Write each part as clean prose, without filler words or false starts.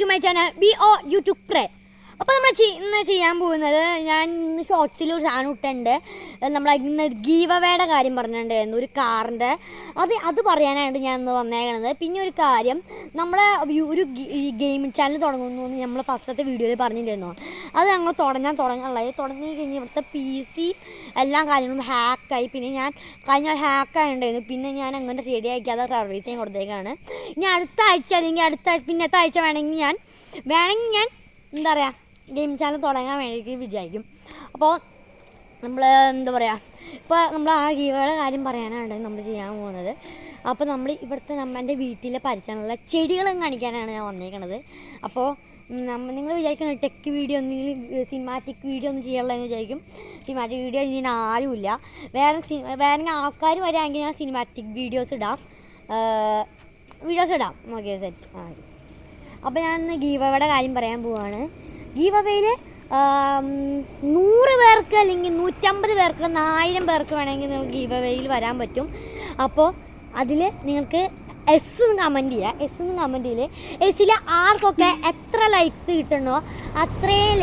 To my channel BO YouTube പ്രേ. അപ്പോൾ നമ്മൾ ഇന്ന് ചെയ്യാൻ പോകുന്നത്, ഞാൻ ഷോർട്സിൽ ഒരു സാധനം ഇട്ടുണ്ട്. നമ്മൾ ഇന്ന് ഗീവ് അവേയുടെ കാര്യം പറഞ്ഞിട്ടുണ്ടായിരുന്നു, ഒരു കാറിൻ്റെ. അത് പറയാനായിട്ട് ഞാൻ ഇന്ന് വന്നേക്കണത്. പിന്നെ ഒരു കാര്യം, നമ്മളെ ഒരു ഗെയിമിംഗ് ചാനൽ തുടങ്ങുന്നു എന്ന് നമ്മൾ ഫസ്റ്റത്തെ വീഡിയോയിൽ പറഞ്ഞിട്ടുണ്ടായിരുന്നു. അത് ഞങ്ങൾ തുടങ്ങാനുള്ളത്. തുടങ്ങി കഴിഞ്ഞ് ഇവിടുത്തെ PC എല്ലാ കാര്യങ്ങളും ഹാക്കായി. പിന്നെ ഞാൻ കഴിഞ്ഞ ഹാക്കായിട്ടുണ്ടായിരുന്നു. പിന്നെ ഞാൻ അങ്ങനെ റെഡിയാക്കി അത് സർവീസ് ചെയ്യാൻ കൊടുത്തേക്കാണ്. ഇനി അടുത്ത ആഴ്ച അല്ലെങ്കിൽ പിന്നത്തെ ആഴ്ച വേണമെങ്കിൽ ഞാൻ എന്താ പറയുക, ഗെയിം ചാനൽ തുടങ്ങാൻ വേണ്ടിയിട്ട് വിചാരിക്കും. അപ്പോൾ നമ്മൾ എന്താ പറയുക, ഇപ്പോൾ നമ്മൾ ആ ഗീവയുടെ കാര്യം പറയാനാണ് നമ്മൾ ചെയ്യാൻ പോകുന്നത്. അപ്പോൾ നമ്മൾ ഇവിടുത്തെ എൻ്റെ വീട്ടിലെ പരിചയമുള്ള ചെടികളും കാണിക്കാനാണ് ഞാൻ വന്നേക്കണത്. അപ്പോൾ നിങ്ങൾ വിചാരിക്കുന്നത് ടെക് വീഡിയോ എന്തെങ്കിലും സിനിമാറ്റിക് വീഡിയോ ഒന്നും ചെയ്യാനുള്ളതെന്ന് വിചാരിക്കും. സിനിമാറ്റിക് വീഡിയോ ഇതിന് ആരുമില്ല. വേറെ ആൾക്കാർ വരികയാണെങ്കിൽ ഞാൻ സിനിമാറ്റിക് വീഡിയോസ് ഇടാം. Okay set. അപ്പോൾ ഞാൻ ഇന്ന് ഗീവയുടെ കാര്യം പറയാൻ പോവുകയാണ്. ഗീവ് അവേയിൽ 100 പേർക്ക് അല്ലെങ്കിൽ 150 പേർക്ക് 1000 പേർക്ക് വേണമെങ്കിൽ നിങ്ങൾക്ക് ഗീവ് അവേയിൽ വരാൻ പറ്റും. അപ്പോൾ അതിൽ നിങ്ങൾക്ക് എസ് എന്ന് കമൻറ്റ് ചെയ്യുക. എസ്സിൽ ആർക്കൊക്കെ എത്ര ലൈക്സ് കിട്ടണോ അത്രയും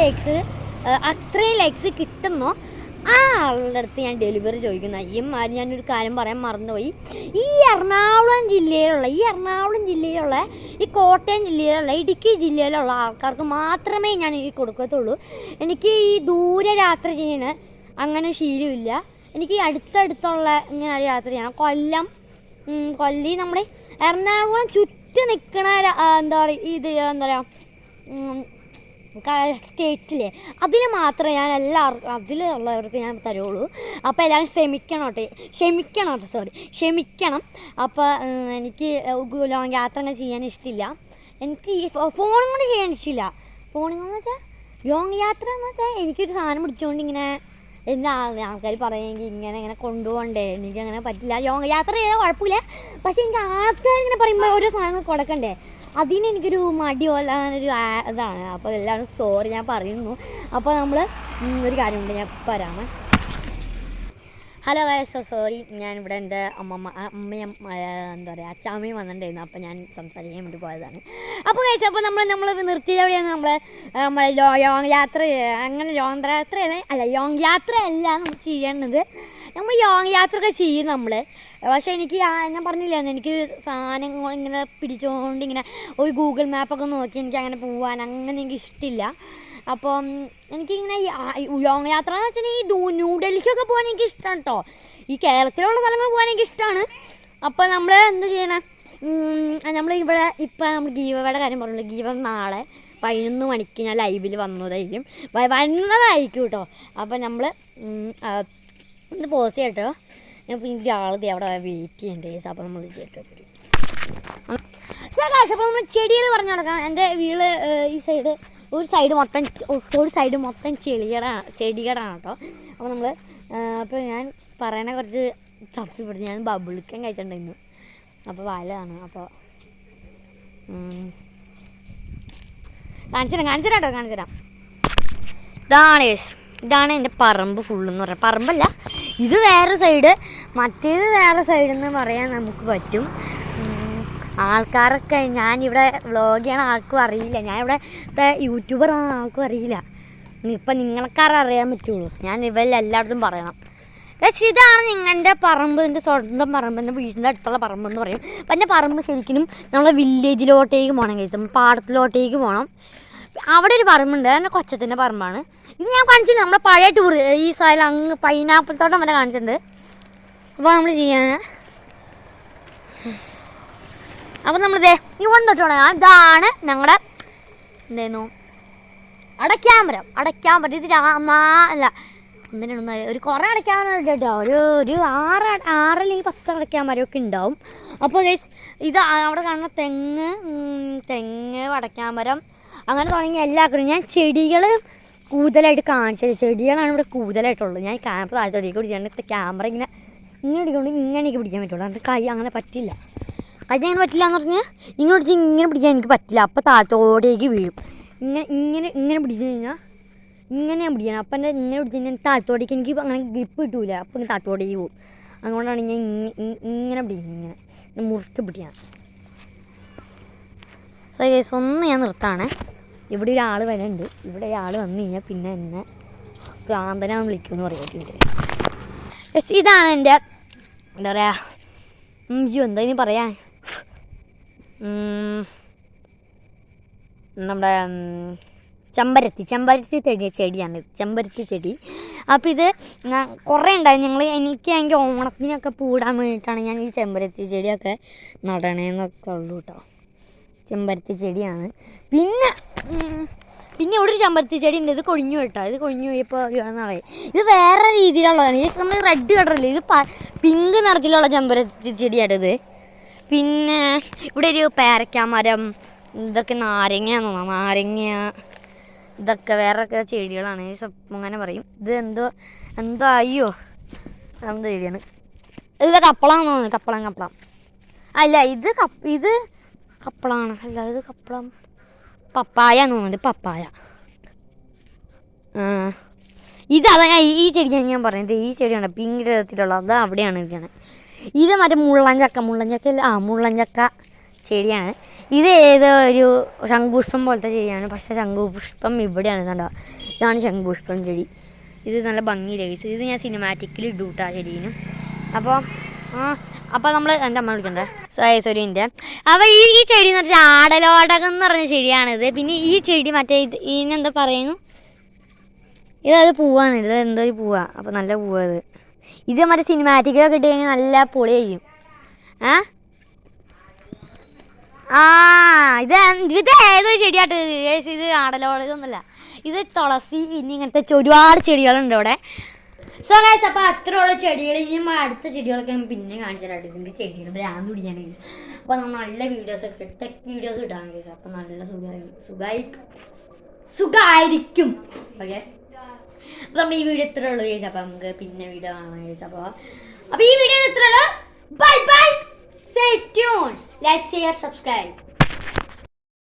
ലൈക്സ് കിട്ടുന്നോ ആ ആളുടെ അടുത്ത് ഞാൻ ഡെലിവറി ചോദിക്കുന്ന. ഞാനൊരു കാര്യം പറയാൻ മറന്നുപോയി. ഈ എറണാകുളം ജില്ലയിലുള്ള ഈ കോട്ടയം ജില്ലയിലുള്ള ഇടുക്കി ജില്ലയിലുള്ള ആൾക്കാർക്ക് മാത്രമേ ഞാൻ ഈ കൊടുക്കത്തുള്ളൂ. എനിക്ക് ഈ ദൂരെ യാത്ര ചെയ്യണ അങ്ങനെ ശീലമില്ല. എനിക്ക് ഈ അടുത്തടുത്തുള്ള ഇങ്ങനെ യാത്ര ചെയ്യണം. കൊല്ലം നമ്മുടെ എറണാകുളം ചുറ്റും നിൽക്കണ എന്താ പറയുക സ്റ്റേറ്റ്സിലെ അതിൽ മാത്രമേ ഞാൻ അതിലുള്ളവർക്ക് ഞാൻ തരുള്ളൂ. അപ്പോൾ എല്ലാവരും ക്ഷമിക്കണം. അപ്പോൾ എനിക്ക് ലോങ് യാത്ര അങ്ങനെ ചെയ്യാൻ ഇഷ്ടമില്ല. എനിക്ക് ഈ ഫോണും കൊണ്ട് ചെയ്യാൻ ഇഷ്ടമില്ല. ഫോണിങ്ങെന്ന് വെച്ചാൽ ലോങ് യാത്ര എന്ന് വെച്ചാൽ എനിക്കൊരു സാധനം പിടിച്ചുകൊണ്ട് ഇങ്ങനെ ആൾക്കാർ പറയുമെങ്കിൽ ഇങ്ങനെ കൊണ്ടുപോകണ്ടേ, എനിക്കങ്ങനെ പറ്റില്ല. ലോങ് യാത്ര ചെയ്താൽ കുഴപ്പമില്ല. പക്ഷേ എനിക്ക് ആൾക്കാർ ഇങ്ങനെ പറയുമ്പോൾ ഓരോ സാധനങ്ങൾ കൊടുക്കണ്ടേ, അതിനെനിക്കൊരു മടി പോലെ അങ്ങനൊരു ഇതാണ്. അപ്പോൾ എല്ലാവരും സോറി ഞാൻ പറയുന്നു. അപ്പോൾ നമ്മൾ ഒരു കാര്യമുണ്ട്, ഞാൻ പറയാമേ. Hello guys, sorry. ഞാനിവിടെ എൻ്റെ അമ്മയും എന്താ പറയുക അച്ചാമ്മയും വന്നിട്ടുണ്ടായിരുന്നു. അപ്പോൾ ഞാൻ സംസാരിക്കാൻ വേണ്ടി പോയതാണ്. അപ്പോൾ ഗൈസ്, അപ്പോൾ നമ്മൾ നിർത്തിയത് എവിടെയാണ്, നമ്മൾ ലോങ് യാത്രയല്ല നമ്മൾ ചെയ്യേണ്ടത്. നമ്മൾ ലോങ് യാത്രയൊക്കെ ചെയ്യും നമ്മൾ. പക്ഷേ എനിക്ക് ഞാൻ പറഞ്ഞില്ലായിരുന്നു, എനിക്ക് സാധനങ്ങൾ ഇങ്ങനെ പിടിച്ചുകൊണ്ട് ഇങ്ങനെ ഒരു ഗൂഗിൾ മാപ്പൊക്കെ നോക്കി എനിക്ക് അങ്ങനെ പോകാൻ അങ്ങനെ എനിക്ക് ഇഷ്ടമില്ല. അപ്പം എനിക്കിങ്ങനെ ലോങ് യാത്ര എന്ന് വെച്ചിട്ടുണ്ടെങ്കിൽ ന്യൂഡൽഹിക്കൊക്കെ പോകാൻ എനിക്ക് ഇഷ്ടമാണ് കേട്ടോ. ഈ കേരളത്തിലുള്ള സ്ഥലങ്ങൾ പോകാൻ എനിക്ക് ഇഷ്ടമാണ്. അപ്പോൾ നമ്മൾ എന്ത് ചെയ്യണം, നമ്മൾ ഗീവയുടെ കാര്യം പറഞ്ഞില്ല. ഗീവ നാളെ 11 മണിക്ക് ഞാൻ ലൈവിൽ വന്നതായിരിക്കും കേട്ടോ. അപ്പോൾ നമ്മൾ ഒന്ന് പോസ്റ്റ് ചെയ്യട്ടോ. എനിക്ക് ആളത് അവിടെ വെയിറ്റ് ചെയ്യണ്ടേ. അപ്പോൾ നമ്മൾ അപ്പോൾ നമ്മൾ ചെടികൾ പറഞ്ഞു കൊടുക്കാം. എൻ്റെ വീട് ഈ സൈഡ് ഒരു സൈഡ് മൊത്തം ചെടികളാണ് കേട്ടോ. അപ്പോൾ അപ്പോൾ ഞാൻ പറയണ കുറച്ച് തപ്പിപ്പെടുത്തി. ഞാൻ ബബിളിക്കാൻ കഴിച്ചിട്ടുണ്ടായിരുന്നു. അപ്പോൾ വലതാണ്. അപ്പോൾ കാണിച്ചു തരാം. ഇതാണ് എൻ്റെ പറമ്പ് ഫുള്ളെന്ന് പറയാം. പറമ്പല്ല, ഇത് വേറെ സൈഡ്, മറ്റേത് വേറെ സൈഡെന്ന് പറയാൻ നമുക്ക് പറ്റും. ആൾക്കാരൊക്കെ ഞാനിവിടെ വ്ളോഗ് ചെയ്യണ ആൾക്കും അറിയില്ല, ഞാനിവിടെ യൂട്യൂബറാണ് ആൾക്കും അറിയില്ല. ഇപ്പം നിങ്ങൾക്കാരെ അറിയാൻ പറ്റുള്ളൂ. ഞാൻ ഇവരിൽ എല്ലായിടത്തും പറയണം. പക്ഷേ ഇതാണ് നിങ്ങളുടെ പറമ്പ്, എൻ്റെ സ്വന്തം പറമ്പ്, എൻ്റെ വീടിൻ്റെ അടുത്തുള്ള പറമ്പെന്ന് പറയും. അപ്പം എൻ്റെ പറമ്പ് ശരിക്കും നമ്മളെ വില്ലേജിലോട്ടേക്ക് പോകണം കഴിച്ചു, പാടത്തിലോട്ടേക്ക് പോകണം. അവിടെ ഒരു പറമ്പുണ്ട്, എൻ്റെ കൊച്ചത്തിൻ്റെ പറമ്പാണ്. ഇത് ഞാൻ കാണിച്ചില്ല, നമ്മുടെ പഴയ ടൂർ ഈ സ്ഥലം അങ്ങ് പൈനാപ്പിൾ തോട്ടം വരെ കാണിച്ചിട്ടുണ്ട്. അപ്പോൾ നമ്മൾ ചെയ്യാണ്. അപ്പം നമ്മളിതേ ഇവിടെ തൊട്ടോളാം. ഇതാണ് ഞങ്ങളുടെ എന്തായിരുന്നു അടയ്ക്കാമരം. ഇത് അല്ല ഒരു കുറേ അടയ്ക്കാമരം കേട്ടോ. ഒരു 6 അല്ലെങ്കിൽ 10 അടയ്ക്കാമരമൊക്കെ ഉണ്ടാവും. അപ്പോൾ ഗൈസ്, ഇത് അവിടെ കാണുന്ന തെങ്ങ് അടയ്ക്കാമരം അങ്ങനെ തുടങ്ങി എല്ലാവർക്കും ഞാൻ ചെടികൾ കൂടുതലായിട്ട് കാണിച്ചത്. ചെടികളാണ് ഇവിടെ കൂടുതലായിട്ടുള്ളത്. ഞാൻ ക്യാമറ താഴത്തോട്ടേക്ക് പിടിക്കാൻ ക്യാമറ ഇങ്ങനെയൊക്കെ പിടിക്കാൻ പറ്റുള്ളൂ. അത് കൈ അങ്ങനെ പറ്റില്ല. അങ്ങനെ പറ്റില്ല എന്ന് പറഞ്ഞാൽ ഇങ്ങനെ പിടിക്കാൻ എനിക്ക് പറ്റില്ല. അപ്പോൾ താഴത്തോട്ടേക്ക് വീഴും. ഇങ്ങനെ പിടിച്ചു കഴിഞ്ഞാൽ ഇങ്ങനെ ഞാൻ പിടിക്കണം. അപ്പം എൻ്റെ ഇങ്ങനെ പിടിച്ചു കഴിഞ്ഞാൽ താഴത്തോട്ടേക്ക് എനിക്ക് അങ്ങനെ ഗ്രിപ്പ് കിട്ടൂല. അപ്പം ഇങ്ങനെ താഴത്തോട്ടേക്ക് പോകും. അതുകൊണ്ടാണ് ഞാൻ ഇങ്ങനെ പിടിക്കുന്നത്. ഇങ്ങനെ മുറുക്കി പിടിക്കണം. സോ അപ്പോൾ കേസ് ഒന്ന് ഞാൻ നിർത്താണേ. ഇവിടെ ഒരാൾ വരുന്നുണ്ട്. ഇവിടെ ഒരാൾ വന്നു കഴിഞ്ഞാൽ പിന്നെ എന്നെ ഭ്രാന്തനാണ് വിളിക്കുമെന്ന് പറയുന്നത്. യെസ്, ഇതാണ് എൻ്റെ എന്താ പറയുക, എന്താ ഇനി പറയാൻ, നമ്മുടെ ചെമ്പരത്തി ചെടിയാണിത്, ചെമ്പരത്തി ചെടി. അപ്പോൾ ഇത് ഞാൻ കുറേ ഉണ്ടായി. എനിക്ക് ഓണത്തിനൊക്കെ പൂടാൻ വേണ്ടിയിട്ടാണ് ഞാൻ ഈ ചെമ്പരത്തി ചെടിയൊക്കെ നടണേന്നൊക്കെ ഉള്ളൂ കേട്ടോ. ചെമ്പരത്തി ചെടിയാണ്. പിന്നെ ഇവിടെ ഒരു ചെമ്പരത്തി ചെടി ഉണ്ട്. ഇത് കൊഴിഞ്ഞു കേട്ടോ. ഇത് കൊഴിഞ്ഞു പോയപ്പോൾ നാളെ ഇത് വേറെ രീതിയിലുള്ളതാണ്. ഈ നമ്മൾ റെഡ് കളറില്ല, ഇത് പിങ്ക് നിറത്തിലുള്ള ചെമ്പരത്തി ചെടിയാണിത്. പിന്നെ ഇവിടെ ഒരു പേരക്ക മരം, ഇതൊക്കെ നാരങ്ങയാണെന്ന് തോന്നുന്നു, നാരങ്ങ, ഇതൊക്കെ വേറൊക്കെ ചെടികളാണ്. അങ്ങനെ പറയും. ഇത് എന്തോ അയ്യോ എന്ത് ചെടിയാണ് ഇത്? കപ്പളാന്ന് തോന്നുന്നു. കപ്പളം അല്ല, ഇത് കപ്പളാണ്. അല്ല, ഇത് കപ്പളം പപ്പായ തോന്നുന്നുണ്ട്. പപ്പായ. അതാ ഈ ചെടി ഞാൻ പറഞ്ഞത്. ഈ ചെടിയാണ് പിങ്ക് നിറത്തിലുള്ള, അത് അവിടെയാണ് ഇരിക്കുന്നത്. ഇത് മറ്റേ മുള്ളഞ്ചക്ക ചെടിയാണ്. ഇത് ഏതോ ഒരു ശംഖുപുഷ്പം പോലത്തെ ചെടിയാണ്. പക്ഷേ ശംഖുപുഷ്പം ഇവിടെയാണ് കണ്ടോ. ഇതാണ് ശംഖുപുഷ്പം ചെടി. ഇത് നല്ല ഭംഗിയില്ല. ഇത് ഞാൻ സിനിമാറ്റിക്കിൽ ഇട്ടു കേട്ടോ ചെടീന്. അപ്പോൾ നമ്മൾ എൻ്റെ അമ്മ വിളിക്കണ്ടേ സോരീൻ്റെ. അപ്പോൾ ഈ ചെടി എന്ന് വെച്ചാൽ ആടലോടകം എന്ന് പറഞ്ഞ ചെടിയാണിത്. പിന്നെ ഈ ചെടി മറ്റേ ഇതിനെന്താ പറയുന്നു, ഇതത് പൂവാണ്. ഇത് എന്തോ ഒരു പൂവാണ്. അപ്പോൾ നല്ല പൂവാണ് ഇത് മറ്റേ സിനിമാറ്റിക്കൊക്കെ ഇട്ട് കഴിഞ്ഞാൽ നല്ല പൊളിയായിരിക്കും. ഇത് ഏതോ ചെടിയായിട്ട്. ഇത് ആടലോടകമൊന്നുമല്ല, ഇത് തുളസി. പിന്നെ ഇങ്ങനത്തെ ഒരുപാട് ചെടികളുണ്ട് ഇവിടെ. സോ ഗൈസ്, അപ്പോൾ അത്രയുള്ള ചെടികൾ. ഇനിയും അടുത്ത ചെടികളൊക്കെ ഞാൻ പിന്നെ കാണിച്ചു തരാം. ഇതിൻ്റെ ചെടികൾ ഭ്രാന്ത് പിടിക്കുകയാണെങ്കിൽ. അപ്പോൾ നമ്മൾ നല്ല വീഡിയോസൊക്കെ ടെക് വീഡിയോസ് ഇട്ടാണ് ഗൈസ്. അപ്പോൾ നല്ല സുഖമായിരിക്കും. ഓക്കെ, അപ്പോൾ നമ്മൾ ഈ വീഡിയോ ഇത്രേ ഉള്ളൂ ഗൈസ്. അപ്പോൾ നമുക്ക് പിന്നെ വീഡിയോ കാണാം ഗൈസ്. അപ്പോൾ ഈ വീഡിയോ ഇത്രേ ഉള്ളൂ. Bye bye, stay tune, like share subscribe.